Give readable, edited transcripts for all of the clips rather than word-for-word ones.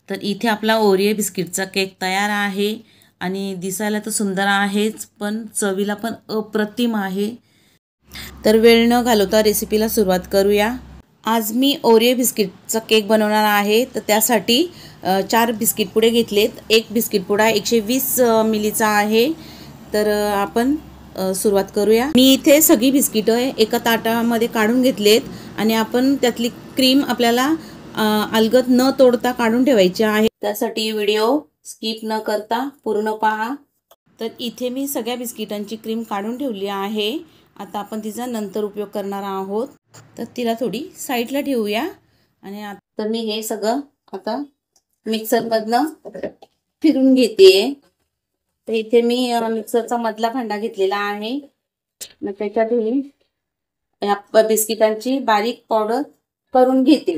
तर इथे आपला ओरिओ बिस्किटचा केक तयार आहे आणि दिसायला तर सुंदर आहेच, पण चवीला पण अप्रतिम आहे। तर वेळ न घालवता रेसिपीला सुरुवात करूया। आज मी ओरिओ बिस्किटचा केक बनवणार आहे। तर त्यासाठी 4 बिस्किट पुडे घेतलेत। एक बिस्किट पुडा 120 मिलीचा आहे। तर आपण सुरुवात करूया। मी इथे सगळी बिस्किट एका ताटामध्ये काढून घेतलेत आणि आपण त्यातली क्रीम आपल्याला अलगद न तोडता काढून ठेवायची आहे। त्यासाठी व्हिडिओ स्किप न करता पूर्ण पहा। तर इथे मी सगळ्या बिस्किटांची क्रीम काढून ठेवली आहे। आता आपण तिचा नंतर उपयोग करणार आहोत। तर तिला थोडी साईडला ठेवूया आणि आता मी हे सगळं आता मिक्सरमधनं फिरून घेते। तर इथे मी मिक्सरचा मधला भांडा घेतलेला आहे। मग त्याच्यात या बिस्किटांची बारीक पावडर करून घेते।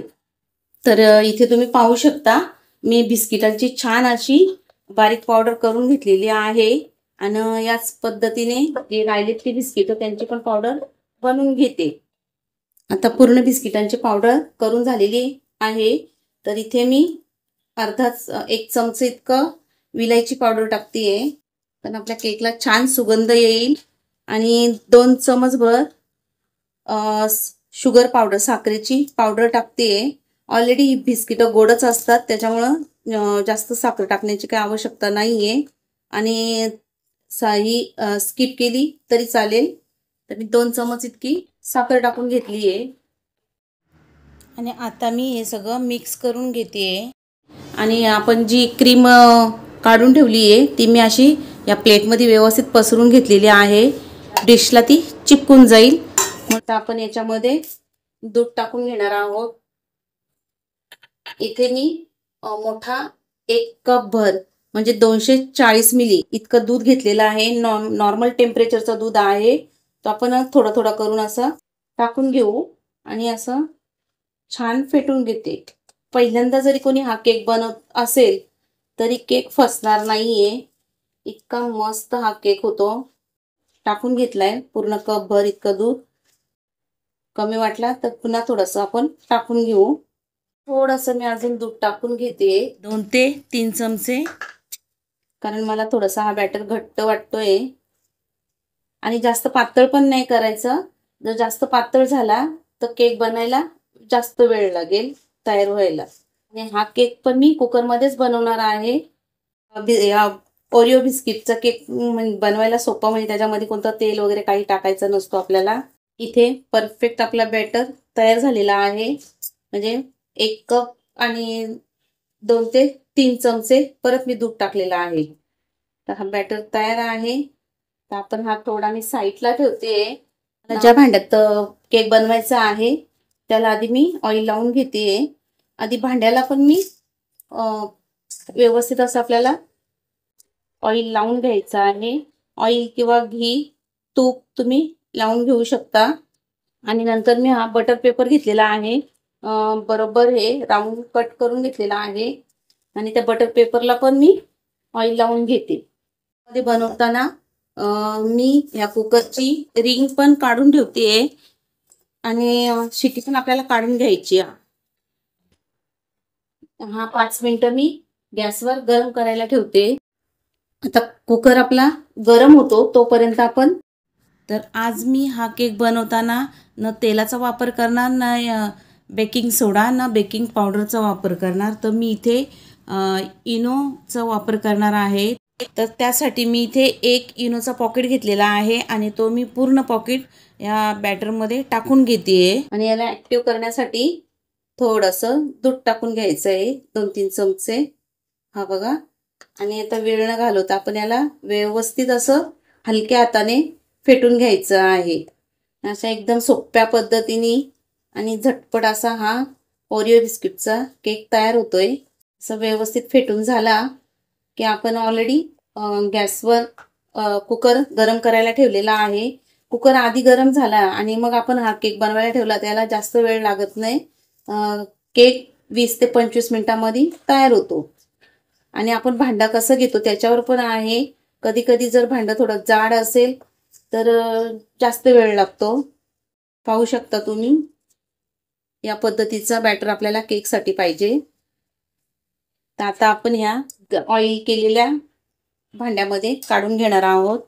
तर इथे तुम्ही पाहू शकता मी बिस्किटांची छान अशी बारीक पावडर करून घेतलेली आहे आणि याच पद्धतीने जे राहिलेत ती बिस्किट त्यांची पण पावडर बनवून घेते। आता पूर्ण बिस्किटांची पावडर करून झालेली आहे। तर इथे मी एक चमचा इतकं विलायची पावडर टाकतेय, तर आपल्या केकला छान सुगंध येईल। आणि 2 चमचभर शुगर पावडर साखरेची पावडर टाकतेय। ऑलरेडी ही बिस्किट गोडच असतात, त्याच्यामुळे जास्त साखर टाकण्याची काही आवश्यकता नाहीये आणि ही स्किप केली तरी चालेल। तर मी 2 चमच इतकी साखर टाकून घेतली आहे आणि आता मी हे सगळं मिक्स करून घेते। आणि आपण जी क्रीम काढून ठेवली आहे ती मी अशी या प्लेटमध्ये व्यवस्थित पसरून घेतलेली आहे। डिशला ती चिपकून जाईल। मग आपण याच्यामध्ये दूध टाकून घेणार आहोत। इथे मी मोठा 1 कप भर म्हणजे 240 मिली इतकं दूध घेतलेलं आहे। नॉर्मल टेम्परेचरचं दूध आहे। तो आपण थोडं थोडं करून असं टाकून घेऊ आणि असं छान फेटून घेते। पहिल्यांदा जरी कोणी हा केक बनवत असेल तरी केक फसणार नाहीये, इतका मस्त हा केक होतो। टाकून घेतलाय पूर्ण कप भर इतकं दूध। कमी वाटला तर पुन्हा थोडंसं आपण टाकून घेऊ। थोडंसं मी अजून दूध टाकून घेते 2 ते 3 चमचे, कारण मला थोडासा हा बॅटर घट्ट वाटतोय आणि जास्त पातळ पण नाही करायचं। जर जास्त पातळ झाला तर केक बनायला जास्त वेळ लागेल तयार व्हायला। आणि हा केक पण मी कुकर मध्येच बनवणार आहे। ओरिओ बिस्किटचा केक बनवायला सोपा, म्हणजे त्याच्यामध्ये कोणतं तेल वगैरे काही टाकायचं नसतो आपल्याला। इथे परफेक्ट आपला बॅटर तयार झालेला आहे, म्हणजे 1 कप आणि 2 ते 3 चमचे परत मी दूध टाकलेला आहे। तर हा बॅटर तयार आहे। तर आपण हा थोडा मी साईडला ठेवते। ज्या भांड्यात केक बनवायचा आहे त्याला आधी मी ऑइल लावून घेते। आधी भांड्याला पण मी व्यवस्थित असं आपल्याला ऑइल लावून घ्यायचं आहे। ऑइल किंवा घी, तूप तुम्ही लावून घेऊ शकता। आणि नंतर मी हा बटर पेपर घेतलेला आहे, बरोबर हे राऊंड कट करून घेतलेला आहे आणि त्या बटर पेपरला पण मी ऑइल लावून घेते। मध्ये बनवताना मी या कुकरची रिंग पण काढून ठेवते आणि शिटी पण आपल्याला काढून घ्यायची। हा 5 मिनिटं मी गॅसवर गरम करायला ठेवते। आता कुकर आपला गरम होतो तोपर्यंत आपण, तर आज मी हा केक बनवताना न तेलाचा वापर करणार, न बेकिंग सोडा, न बेकिंग पावडरचा वापर करणार। तर मी इथे इनोचा वापर करणार आहे। तर त्यासाठी मी इथे 1 इनोचा पॉकेट घेतलेला आहे आणि तो मी पूर्ण पॉकेट या बॅटरमध्ये टाकून घेते। आणि याला ऍक्टिव्ह करण्यासाठी थोडंसं दूध टाकून घ्यायचं आहे, 2-3 चमचे। हा बघा। आणि आता वेळ न घालवता आपण याला व्यवस्थित असं हलक्या हाताने फेटून घ्यायचं आहे। अशा एकदम सोप्या पद्धतीने आणि झटपट असा हा ओरिओ बिस्किटचा केक तयार होतोय। असं व्यवस्थित फेटून झाला की आपण ऑलरेडी गॅसवर कुकर गरम करायला ठेवलेला आहे। कुकर आधी गरम झाला आणि मग आपण हा केक बनवायला ठेवला, त्याला जास्त वेळ लागत नाही। केक 20 ते 25 मिनिटांमध्ये तयार होतो। आणि आपण भांडा कसं घेतो त्याच्यावर पण आहे। कधी कधी जर भांडं थोडं जाड असेल तर जास्त वेळ लागतो। पाहू शकता तुम्ही, या पद्धतीचा बॅटर आपल्याला केकसाठी पाहिजे। तर आता आपण ह्या ऑइल केलेल्या भांड्यामध्ये काढून घेणार आहोत.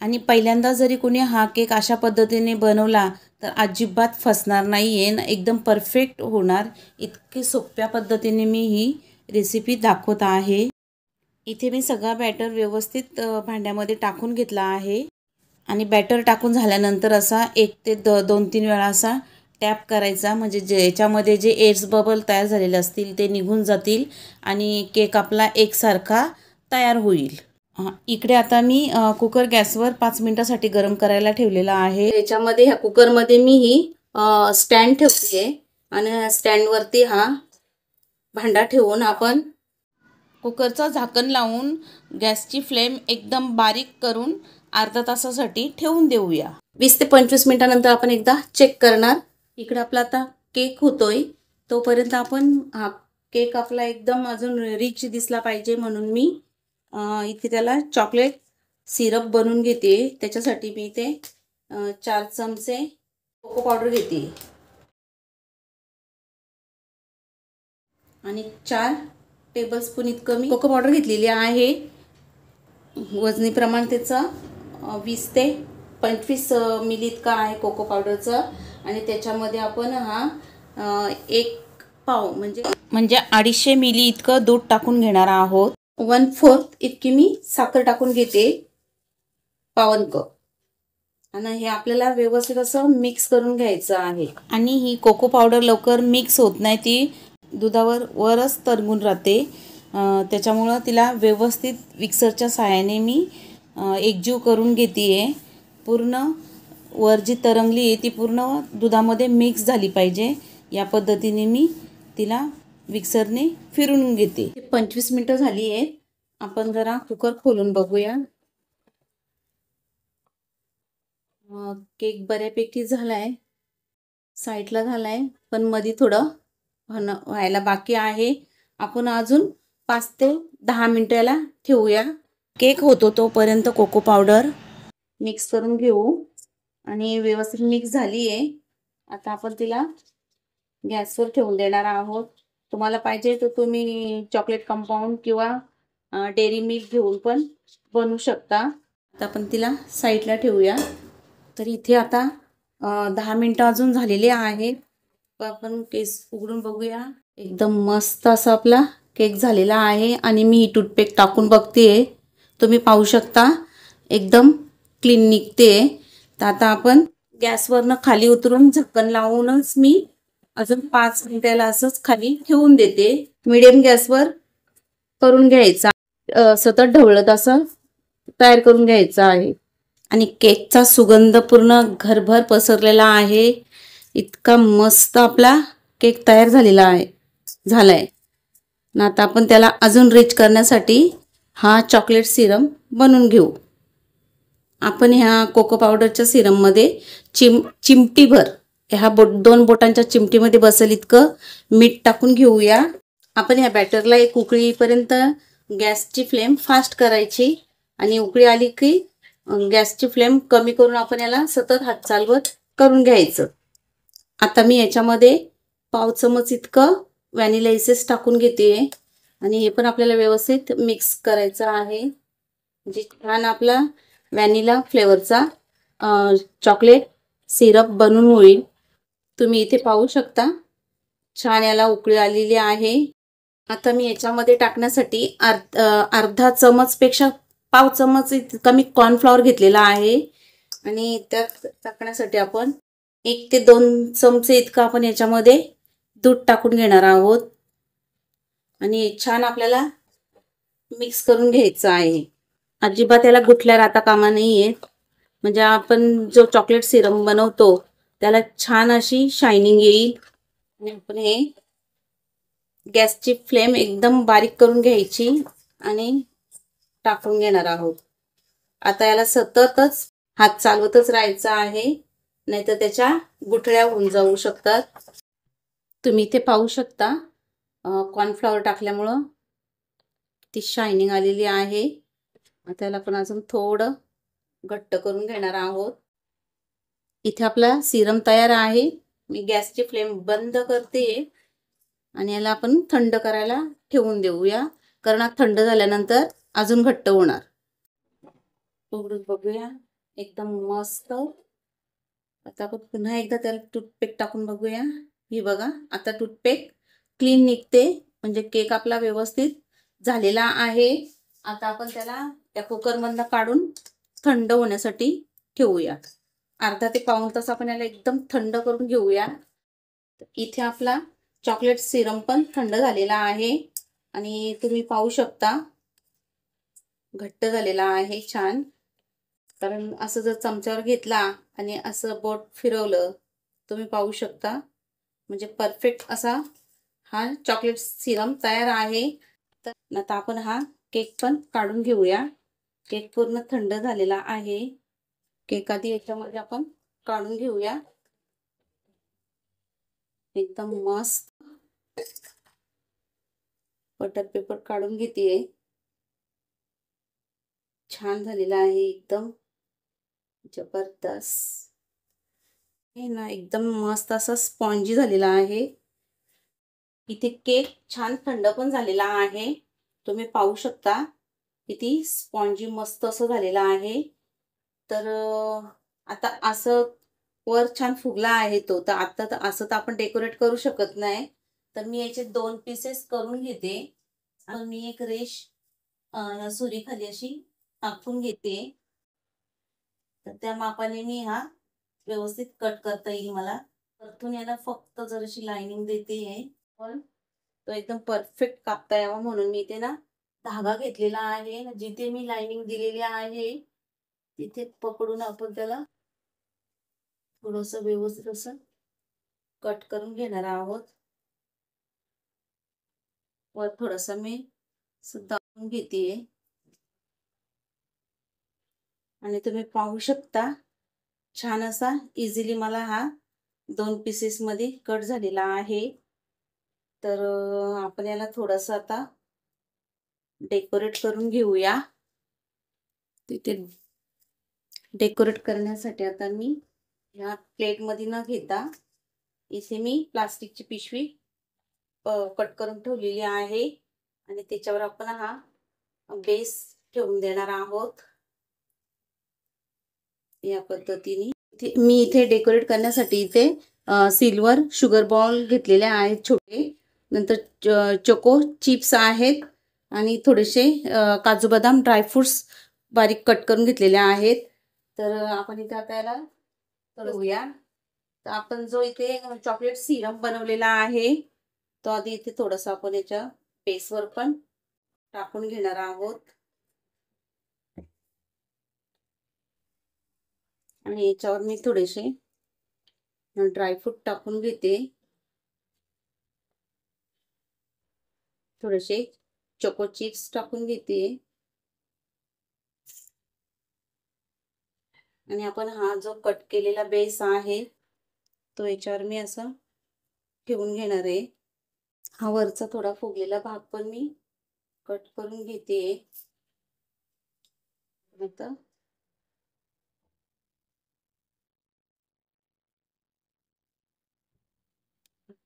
आणि पहिल्यांदा जरी कोणी हा केक अशा पद्धतीने बनवला तर अजिबात फसणार नाही आहे, एकदम परफेक्ट होणार. इतकी सोप्या पद्धतीने मी ही रेसिपी दाखवत आहे. इथे मी सगळा बॅटर व्यवस्थित भांड्यामध्ये टाकून घेतला आहे. आणि बॅटर टाकून झाल्यानंतर असा 1 ते 2-3 वेळा असा टॅप करायचा, म्हणजे याच्यामध्ये जे एअर्स बबल तयार झालेले असतील ते निघून जातील आणि केक आपला एकसारखा तयार होईल. इकडे आता मी कुकर गॅसवर 5 मिनिटासाठी गरम करायला ठेवलेला आहे. याच्यामध्ये ह्या कुकरमध्ये मी ही स्टँड ठेवते आणि स्टँडवरती हा भांडा ठेवून आपण कुकरचं झाकण लावून गॅसची फ्लेम एकदम बारीक करून अर्धा तासासाठी ठेवून देऊया. 20 ते 25 मिनिटानंतर आपण एकदा चेक करणार. इकडे आपला आता केक होतोय, तोपर्यंत आपण हा केक आपला एकदम अजून रिच दिसला पाहिजे म्हणून मी इथे त्याला चॉकलेट सिरप बनवून घेते. त्याच्यासाठी मी इथे 4 चमचे कोको पावडर घेते आणि 4 टेबलस्पून इतकं मी कोको पावडर घेतलेली आहे. वजनी प्रमाण त्याचं 20 ते 25 मिली इतका आहे कोको पावडरचं. आणि त्याच्यामध्ये आपण हा 1 पाव म्हणजे 250 मिली इतकं दूध टाकून घेणार आहोत. 1/4 इतकी मी साखर टाकून घेते, पावन कप. आणि हे आपल्याला व्यवस्थित असं मिक्स करून घ्यायचं आहे. आणि ही कोको पावडर लवकर मिक्स होत नाही, ती दुधावर वरच तरंगून राहते. त्याच्यामुळं तिला व्यवस्थित मिक्सरच्या सहाय्याने मी एकजीव करून घेते आहे. पूर्ण वर जी तरंगली आहे ती पूर्ण दुधामध्ये मिक्स झाली पाहिजे. या पद्धतीने मी तिला मिक्सरने फिरून घेते. 25 मिनिटं झाली आहेत. आपण जरा कुकर खोलून बघूया. केक बऱ्यापैकी झालाय, साईडला झालाय, पण मध्ये थोडं व्हायला बाकी आहे. आपण अजून 5 ते 10 मिनिटाला ठेवूया. केक होतो तोपर्यंत कोको पावडर मिक्स करून घेऊ. आणि व्यवस्थित मिक्स झाली आहे. आता आपण तिला गॅसवर ठेवून देणार आहोत. तुम्हाला पाहिजे तर तुम्ही चॉकलेट कंपाऊंड किंवा डेअरी मिल्क घेऊन पण बनवू शकता. आता आपण तिला साईडला ठेवूया. तर इथे आता 10 मिनिटं अजून झालेले आहेत. आपण केस उघडून बघूया. एकदम मस्त असा आपला केक झालेला आहे. आणि मी ही टूथपेक टाकून बघते, तुम्ही पाहू शकता एकदम क्लीन निघते. तर आता आपण गॅसवरनं खाली उतरून झाकण लावूनच मी अजून 5 मिनिटाला असंच खाली ठेवून देते. मीडियम गॅसवर करून घ्यायचा, सतत ढवळत असं तयार करून घ्यायचा आहे. आणि केकचा सुगंध पूर्ण घरभर पसरलेला आहे. इतका मस्त आपला केक तयार झालाय. आता आपण त्याला अजून रिच करण्यासाठी हा चॉकलेट सिरम बनवून घेऊ. आपण ह्या कोको पावडरच्या सिरममध्ये चिमटीभर, ह्या 2 बोटांच्या चिमटीमध्ये बसेल इतकं मीठ टाकून घेऊया. आपण ह्या बॅटरला एक उकळी येईपर्यंत गॅसची फ्लेम फास्ट करायची. आणि उकळी आली की गॅसची फ्लेम कमी करून आपण याला सतत हात चालवत करून घ्यायचं. आता मी याच्यामध्ये पाव चमच इतकं व्हॅनिला एसेन्स टाकून घेते. आणि हे पण आपल्याला व्यवस्थित मिक्स करायचं आहे, म्हणजे छान आपला व्हॅनिला फ्लेवरचा चॉकलेट सिरप बनवून होईल. तुम्ही इथे पाहू शकता छान याला उकळी आलेली आहे. आता मी याच्यामध्ये टाकण्यासाठी अर्धा चमचपेक्षा पाव चमच इतका मी कॉर्नफ्लॉवर घेतलेला आहे. आणि त्यात टाकण्यासाठी आपण 1 ते 2 चमचे इतका आपण याच्यामध्ये दूध टाकून घेणार आहोत. आणि छान आपल्याला मिक्स करून घ्यायचं आहे. अजिबात याला गुठल्या राहता कामा नाहीये, म्हणजे आपण जो चॉकलेट सिरम बनवतो त्याला छान अशी शायनिंग येईल. आणि आपण हे गॅसची फ्लेम एकदम बारीक करून घ्यायची आणि टाकून घेणार आहोत. आता याला सततच हात चालवतच राहायचा आहे, नाहीतर त्याच्या गुठळ्या होऊन जाऊ शकतात. तुम्ही इथे पाहू शकता कॉर्नफ्लॉवर टाकल्यामुळं ती शायनिंग आलेली आहे. आता याला पण अजून थोडं घट्ट करून घेणार आहोत. इथे आपला सिरम तयार आहे. मी गॅसची फ्लेम बंद करते आणि याला आपण थंड करायला ठेवून देऊया, कारण हा थंड झाल्यानंतर अजून घट्ट होणार. उघडून बघूया, एकदम मस्त. आता आपण पुन्हा एकदा त्याला टूथपेक टाकून बघूया. ही बघा, आता टूथपेक क्लीन निघते, म्हणजे केक आपला व्यवस्थित झालेला आहे. आता आपण त्याला त्या कुकरमधनं काढून थंड होण्यासाठी ठेवूया. अर्धा ते पाऊण तास आपण याला एकदम थंड करून घेऊया. इथे आपला चॉकलेट सिरम पण थंड झालेला आहे आणि तुम्ही पाहू शकता घट्ट झालेला आहे छान. कारण असं जर चमच्यावर घेतला आणि असं बोट फिरवलं, तुम्ही पाहू शकता, म्हणजे परफेक्ट असा हा चॉकलेट सिरम तयार आहे. तर आता आपण हा केक पण काढून घेऊया. केक पूर्ण थंड झालेला आहे. केक आधी याच्यामध्ये आपण काढून घेऊया. एकदम मस्त बटर पेपर काढून घेते. छान झालेला आहे, एकदम जबरदस्त. हे ना एकदम मस्त असा स्पॉन्जी झालेला आहे. इथे केक छान थंड पण झालेला आहे. तुम्ही पाहू शकता किती स्पॉन्जी मस्त असं झालेला आहे. तर आता असं वर छान फुगला आहे तो. तर आता असं तर आपण डेकोरेट करू शकत नाही, तर मी याचे 2 पीसेस करून घेते. मी एक रेश सुरीखाली अशी टाकून घेते. तर त्या मापाने मी हा व्यवस्थित कट करता येईल मला. वरतून याला फक्त जराशी लाइनिंग देते आहे, पण तो एकदम परफेक्ट कापता यावा म्हणून मी इथे ना धागा घेतलेला आहे. जिथे मी लाइनिंग दिलेली आहे तिथे पकडून आपण त्याला थोडंसं व्यवस्थित असं कट करून घेणार आहोत. वर थोडंसं मी दाबून घेते आणि तुम्ही पाहू शकता छान असा इझिली मला हा 2 पीसेस मध्ये कट झालेला आहे. तर आपण याला थोडंसं आता डेकोरेट करून घेऊया. तिथे डेकोरेट करण्यासाठी आता मी ह्या प्लेटमध्ये न घेता इथे मी प्लास्टिकची पिशवी कट करून ठेवलेली आहे आणि त्याच्यावर आपण हा बेस ठेवून देणार आहोत. या पद्धतीने मी इथे डेकोरेट करण्यासाठी इथे सिल्वर शुगर बॉल घेतलेले आहेत छोटे. नंतर चोको चिप्स आहेत आणि थोडेसे काजू बदाम ड्रायफ्रुट्स बारीक कट करून घेतलेले आहेत. तर आपण इथे आता याला तळूया. तर आपण जो इथे चॉकलेट सिरम बनवलेला आहे तो आधी इथे थोडंसं आपण याच्या बेसवर पण टाकून घेणार आहोत आणि याच्यावर मी थोडेसे ड्रायफ्रूट टाकून घेते. थोडेसे चोको चिप्स टाकून घेते आणि आपण हा जो कट केलेला बेस आहे तो याच्यावर मी असं ठेवून घेणार आहे. हा वरचा थोडा फुगलेला भाग पण मी कट करून घेते. आता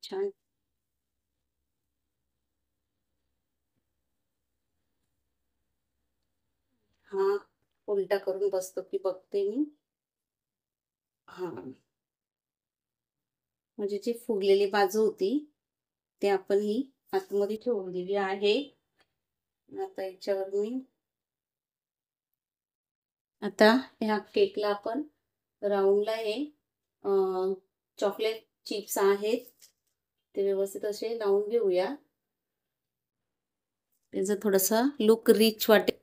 छान हा उलटा करून बसतो की बघते मी. हा म्हणजे जी फुगलेली बाजू होती ते आपण ही आतमध्ये ठेवून दिली आहे. आता याच्यावर मी आता ह्या केकला आपण राऊंडला हे चॉकलेट चिप्स आहेत ते व्यवस्थित असे लावून घेऊया. त्याचं थोडंसं लुक रिच वाटेल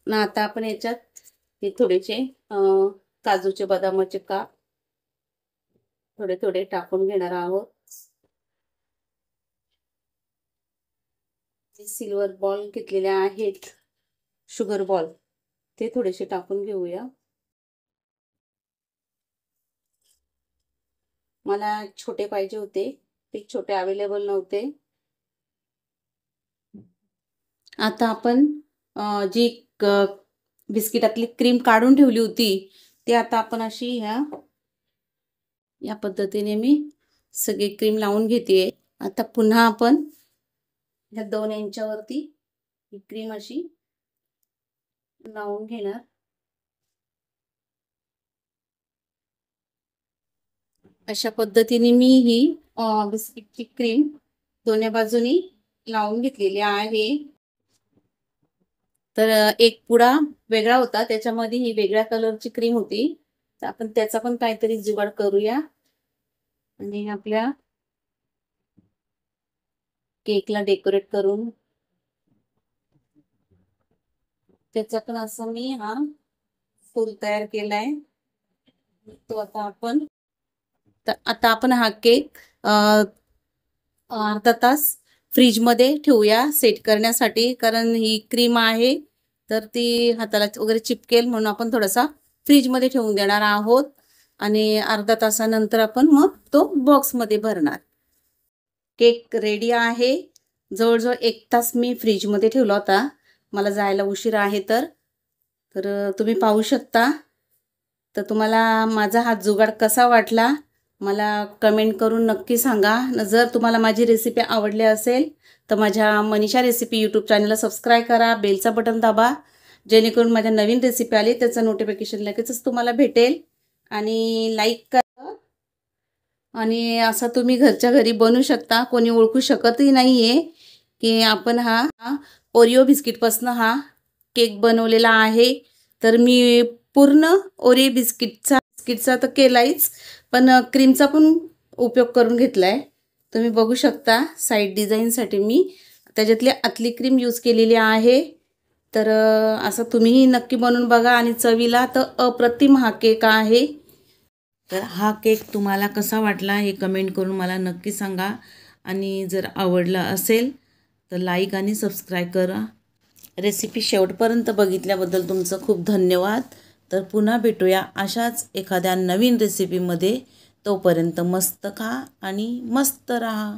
ना. आता आपण याच्यात हे थोडेसे काजूचे बदामाचे काप थोडे थोडे टाकून घेणार आहोत. सिल्वर बॉल घेतलेले आहेत शुगर बॉल ते थोडेसे टाकून घेऊया. मला छोटे पाहिजे होते, ते छोटे अवेलेबल नव्हते. आता आपण जी बिस्किटातली क्रीम काढून ठेवली होती ती आता आपण अशी या पद्धतीने मी सगळी क्रीम लावून घेते. आता पुन्हा आपण ह्या 2 इंचावरती ही क्रीम अशी लावून घेणार. अशा पद्धतीने मी ही बिस्किटची क्रीम दोन्ही बाजूनी लावून घेतलेली आहे. तर एक पुडा वेगळा होता, त्याच्यामध्ये ही वेगळ्या कलरची क्रीम होती. तर आपण त्याचा पण काहीतरी जुगाड करूया आणि आपल्या केकला डेकोरेट करून त्याचा पण असं मी हा फूल तयार केलाय. तो आता आपण हा केक अर्धा तास फ्रीजमध्ये ठेवूया सेट करण्यासाठी, कारण ही क्रीम आहे तर ती हाताला वगैरे चिपकेल, म्हणून आपण थोडासा फ्रीजमध्ये ठेवून देणार आहोत आणि अर्धा तासानंतर आपण मग तो बॉक्समध्ये भरणार. केक रेडी आहे. जवळजवळ 1 तास मी फ्रीजमध्ये ठेवला होता, मला जायला उशीर आहे तर तुम्ही पाहू शकता. तर तुम्हाला माझा हा जुगाड कसा वाटला मला कमेंट करून नक्की सांगा. जर तुम्हाला माझी रेसिपी आवडली असेल तर माझ्या मनीषा रेसिपी यूट्यूब चॅनलला सबस्क्राईब करा, बेलचा बटन दाबा, जेणेकरून माझ्या नवीन रेसिपी आली त्याचं नोटिफिकेशन लगेचच तुम्हाला भेटेल. आणि लाईक करा. आणि असं तुम्ही घरच्या घरी बनवू शकता. कोणी ओळखू शकतही नाही आहे की आपण हा ओरिओ बिस्किटपासून हा केक बनवलेला आहे. तर मी पूर्ण ओरिओ बिस्किटचा तर केलायच, पण क्रीमचा पण उपयोग करून घेतलाय. तुम्ही बघू शकता साईड डिझाईनसाठी मी त्याच्यातली आतली क्रीम यूज केलेली आहे. तर असं तुम्हीही नक्की बनवून बघा आणि चवीला तर अप्रतिम हा केक आहे. तर हा केक तुम्हाला कसा वाटला हे कमेंट करून मला नक्की सांगा. आणि जर आवडला असेल तर लाईक आणि सबस्क्राईब करा. रेसिपी शेवटपर्यंत बघितल्याबद्दल तुमचं खूप धन्यवाद. तर पुन्हा भेटूया अशाच एखाद्या नवीन रेसिपीमध्ये. तोपर्यंत मस्त खा आणि मस्त राहा.